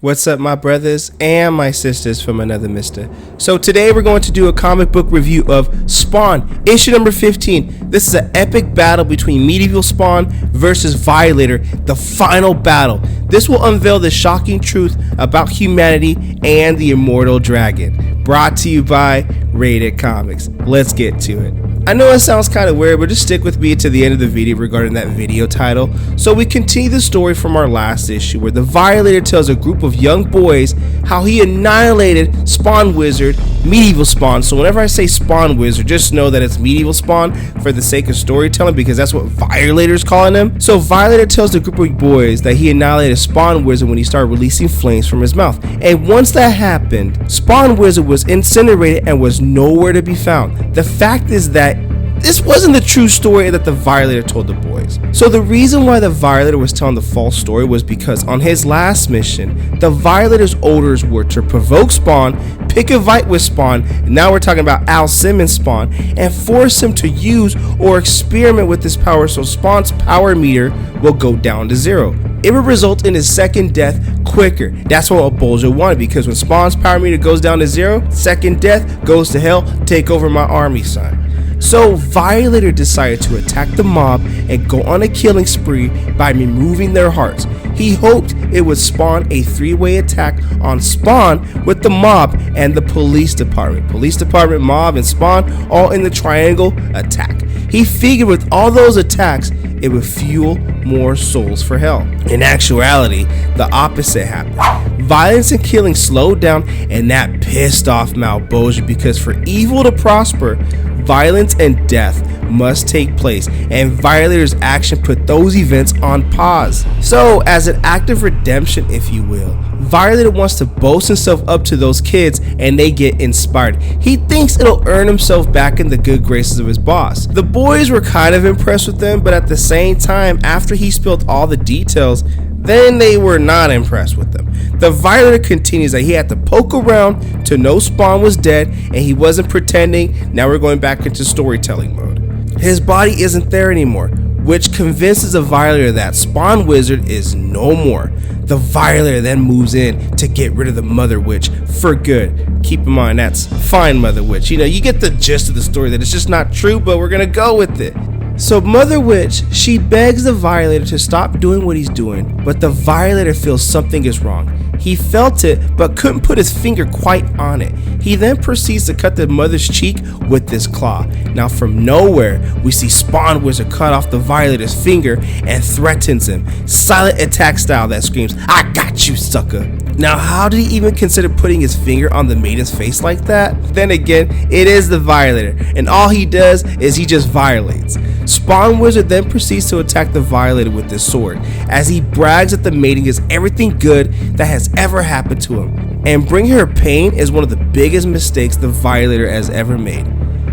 What's up, my brothers and my sisters from another mister? So today we're going to do a comic book review of Spawn, issue number 15. This is an epic battle between Medieval Spawn versus Violator, the final battle. This will unveil the shocking truth about humanity and the immortal dragon. Brought to you by RatedComics. Let's get to it. I know it sounds kind of weird, but just stick with me to the end of the video regarding that video title. So we continue the story from our last issue where the Violator tells a group of young boys how he annihilated Spawn Wizard, Medieval Spawn. So whenever I say Spawn Wizard, just know that it's Medieval Spawn for the sake of storytelling, because that's what Violator's calling him. So Violator tells the group of boys that he annihilated Spawn Wizard when he started releasing flames from his mouth. And once that happened, Spawn Wizard was incinerated and was nowhere to be found. The fact is that this wasn't the true story that the Violator told the boys. So the reason why the Violator was telling the false story was because on his last mission, the Violator's orders were to provoke Spawn, pick a fight with Spawn, and now we're talking about Al Simmons Spawn, and force him to use or experiment with this power so Spawn's power meter will go down to zero. It would result in his second death quicker. That's what Bolger wanted, because when Spawn's power meter goes down to zero, second death goes to hell, take over my army, son. So Violator decided to attack the mob and go on a killing spree by removing their hearts. He hoped it would spawn a three-way attack on Spawn with the mob and the police department. Police department, mob, and Spawn all in the triangle attack. He figured with all those attacks, it would fuel more souls for hell. In actuality, the opposite happened. Violence and killing slowed down, and that pissed off Bolger, because for evil to prosper, violence and death must take place, and Violator's action put those events on pause. So, as an act of redemption, if you will, Violator wants to boast himself up to those kids, and they get inspired. He thinks it'll earn himself back in the good graces of his boss. The boys were kind of impressed with him, but at the same time, after he spilled all the details, then they were not impressed with them. The Violator continues that he had to poke around to know Spawn was dead and he wasn't pretending. Now we're going back into storytelling mode. His body isn't there anymore, which convinces the Violator that Spawn Wizard is no more. The Violator then moves in to get rid of the Mother Witch for good. Keep in mind, that's fine, Mother Witch. You know, you get the gist of the story that it's just not true, but we're gonna go with it. So Mother Witch, she begs the Violator to stop doing what he's doing, but the Violator feels something is wrong. He felt it, but couldn't put his finger quite on it. He then proceeds to cut the mother's cheek with this claw. Now from nowhere, we see Spawn Wizard cut off the Violator's finger and threatens him. Silent attack style that screams, "I got you, sucker." Now how did he even consider putting his finger on the maiden's face like that? Then again, it is the Violator, and all he does is he just violates. Spawn Wizard then proceeds to attack the Violator with his sword, as he brags that the maiden is everything good that has ever happened to him. And bringing her pain is one of the biggest mistakes the Violator has ever made.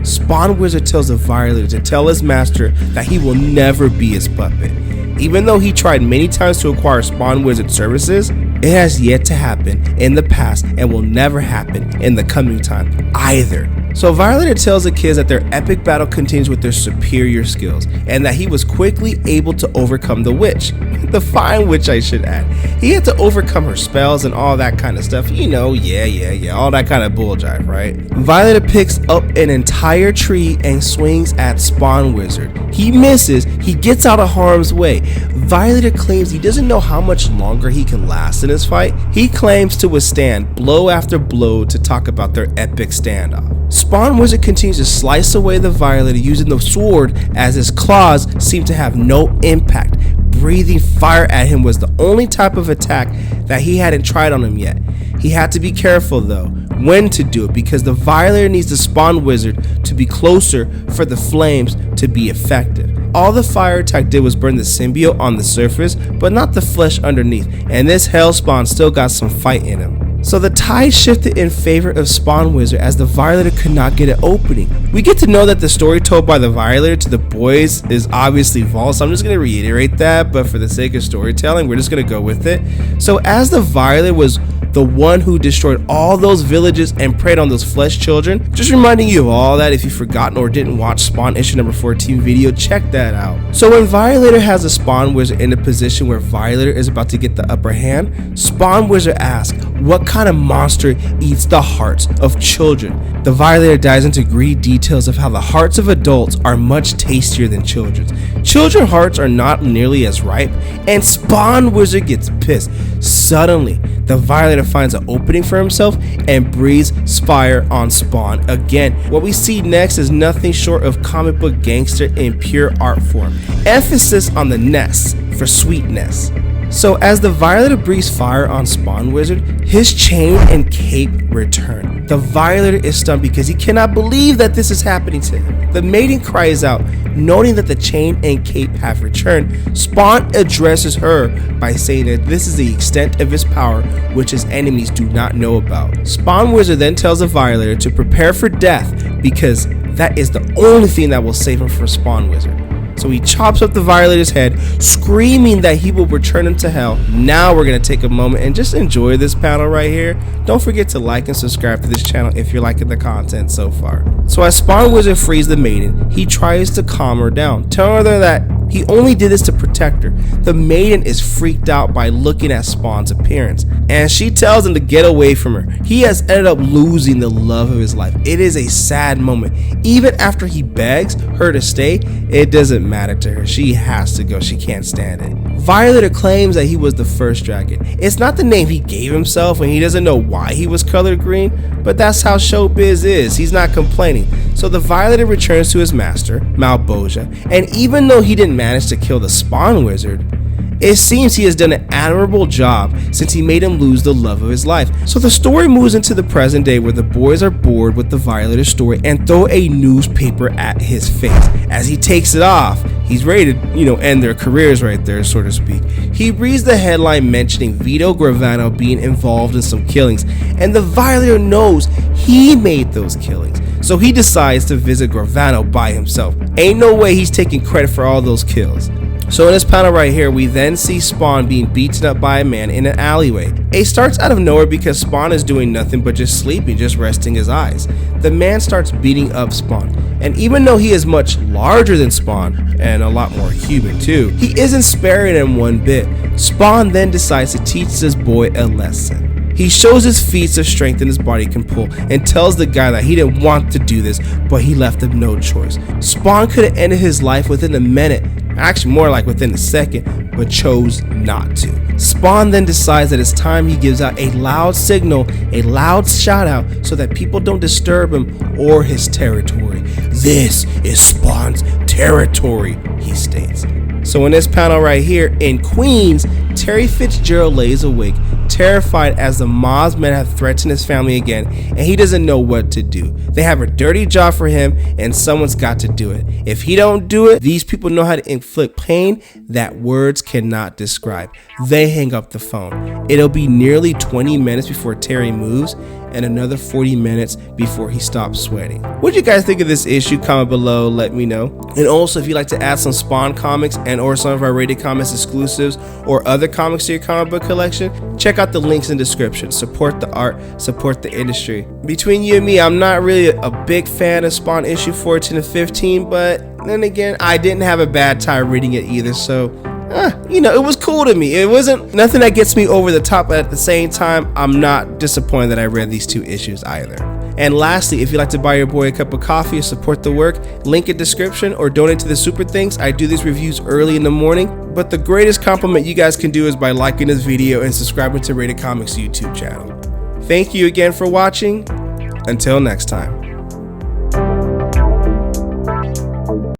Spawn Wizard tells the Violator to tell his master that he will never be his puppet. Even though he tried many times to acquire Spawn Wizard services, it has yet to happen in the past and will never happen in the coming time either. So Violator tells the kids that their epic battle continues with their superior skills, and that he was quickly able to overcome the witch. The fine witch, I should add. He had to overcome her spells and all that kind of stuff. You know, yeah, all that kind of bull jive, right? Violator picks up an entire tree and swings at Spawn Wizard. He misses, he gets out of harm's way. Violator claims he doesn't know how much longer he can last in this fight. He claims to withstand blow after blow to talk about their epic standoff. Spawn Wizard continues to slice away the Violator using the sword, as his claws seem to have no impact. Breathing fire at him was the only type of attack that he hadn't tried on him yet. He had to be careful though when to do it, because the Violator needs the Spawn Wizard to be closer for the flames to be effective. All the fire attack did was burn the symbiote on the surface, but not the flesh underneath, and this Hellspawn still got some fight in him. So the tide shifted in favor of Spawn Wizard, as the Violator could not get an opening. We get to know that the story told by the Violator to the boys is obviously false. So I'm just going to reiterate that, but for the sake of storytelling, we're just going to go with it. So as the Violator was the one who destroyed all those villages and preyed on those flesh children. Just reminding you of all that. If you've forgotten or didn't watch Spawn issue number 14 video, check that out. So when Violator has a Spawn Wizard in a position where Violator is about to get the upper hand, Spawn Wizard asks, what kind of monster eats the hearts of children? The Violator dives into great details of how the hearts of adults are much tastier than children's. Children's hearts are not nearly as ripe, and Spawn Wizard gets pissed. Suddenly, the Violator finds an opening for himself and breathes fire on Spawn again. What we see next is nothing short of comic book gangster in pure art form. Emphasis on the ness for sweetness. So as the Violator breathes fire on Spawn Wizard, his chain and cape return. The Violator is stunned because he cannot believe that this is happening to him. The maiden cries out, noting that the chain and cape have returned. Spawn addresses her by saying that this is the extent of his power, which his enemies do not know about. Spawn Wizard then tells the Violator to prepare for death because that is the only thing that will save him from Spawn Wizard. So he chops up the Violator's head, screaming that he will return him to hell. Now we're going to take a moment and just enjoy this panel right here. Don't forget to like and subscribe to this channel if you're liking the content so far. So as Spawn Wizard frees the maiden, he tries to calm her down, telling her that he only did this to protect her. The maiden is freaked out by looking at Spawn's appearance, and she tells him to get away from her. He has ended up losing the love of his life. It is a sad moment. Even after he begs her to stay, it doesn't matter to her. She has to go. She can't stand it. Violator claims that he was the first dragon. It's not the name he gave himself, and he doesn't know why he was colored green, but that's how showbiz is. He's not complaining. So the Violator returns to his master, Malboja, and even though he didn't manage to kill the Spawn Wizard, it seems he has done an admirable job since he made him lose the love of his life. So the story moves into the present day where the boys are bored with the Violator story and throw a newspaper at his face. As he takes it off, he's ready to, end their careers right there, so to speak. He reads the headline mentioning Vito Gravano being involved in some killings, and the Violator knows he made those killings. So he decides to visit Gravano by himself. Ain't no way he's taking credit for all those kills. So in this panel right here, we then see Spawn being beaten up by a man in an alleyway. It starts out of nowhere because Spawn is doing nothing but just sleeping, just resting his eyes. The man starts beating up Spawn, and even though he is much larger than Spawn, and a lot more human too, he isn't sparing him one bit. Spawn then decides to teach this boy a lesson. He shows his feats of strength and his body can pull, and tells the guy that he didn't want to do this, but he left him no choice. Spawn could have ended his life within a minute, actually more like within a second, but chose not to. Spawn then decides that it's time he gives out a loud signal, a loud shout out, so that people don't disturb him or his territory. This is Spawn's territory, he states. So in this panel right here in Queens, Terry Fitzgerald lays awake, terrified as the Moz men have threatened his family again, and he doesn't know what to do. They have a dirty job for him, and someone's got to do it. If he don't do it, these people know how to inflict pain that words cannot describe. They hang up the phone. It'll be nearly 20 minutes before Terry moves, and another 40 minutes before he stops sweating. What do you guys think of this issue? Comment below, let me know. And also, if you'd like to add some Spawn comics and or some of our Rated Comics exclusives or other comics to your comic book collection, check out the links in the description. Support the art, support the industry. Between you and me, I'm not really a big fan of Spawn issue 14 and 15, but then again, I didn't have a bad time reading it either, so it was cool to me. It wasn't nothing that gets me over the top, but at the same time, I'm not disappointed that I read these two issues either. And lastly, if you'd like to buy your boy a cup of coffee or support the work, link in description or donate to the Super Things. I do these reviews early in the morning, but the greatest compliment you guys can do is by liking this video and subscribing to Rated Comics YouTube channel. Thank you again for watching. Until next time.